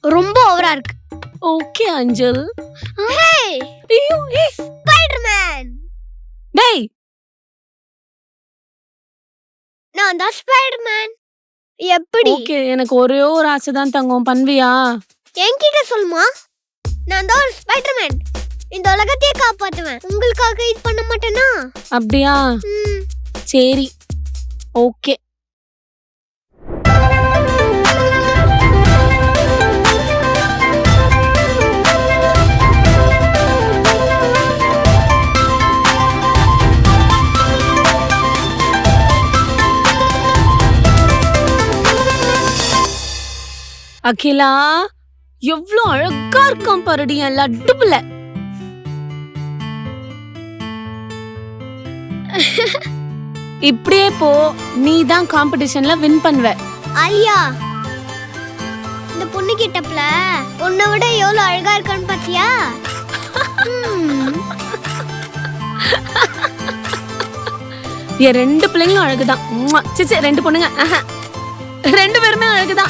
ரொம்ப ஓவரா இருக்கு. ஓகே அஞ்சல். ஹே, ஐயோ ஏய் ஸ்பைடர்மேன். டேய் நான் தான் ஸ்பைடர்மேன். எப்படி? ஓகே எனக்கு ஒரே ஒரு ஆசை தான் தங்கம், பண்ணுவியா? என்கிட்ட சொல்லுமா? நான் தான் ஒரு ஸ்பைடர்மேன். இந்த உலகத்தையே காப்பாத்துவேன். உங்களுக்காக இது பண்ண மாட்டேனா? அப்படியா? ம். சரி ஓகே. அகிலா எவ்ளோ அழகா இருக்கான் பாருடி என் லட்டு பிள்ளை. இப்படியே போ, நீ தான் காம்படிஷன்ல வின் பண்ணுவ. ஆலியா, இந்த பொண்ணு கிட்டப்ல உன்னை விட எவ்வளவு அழகா இருக்கான்னு பாத்தியா? என் ரெண்டு பிள்ளைங்களும் அழகுதான். ச்சே, ரெண்டு பொண்ணுங்க, ரெண்டு பேருமே அழகுதான்.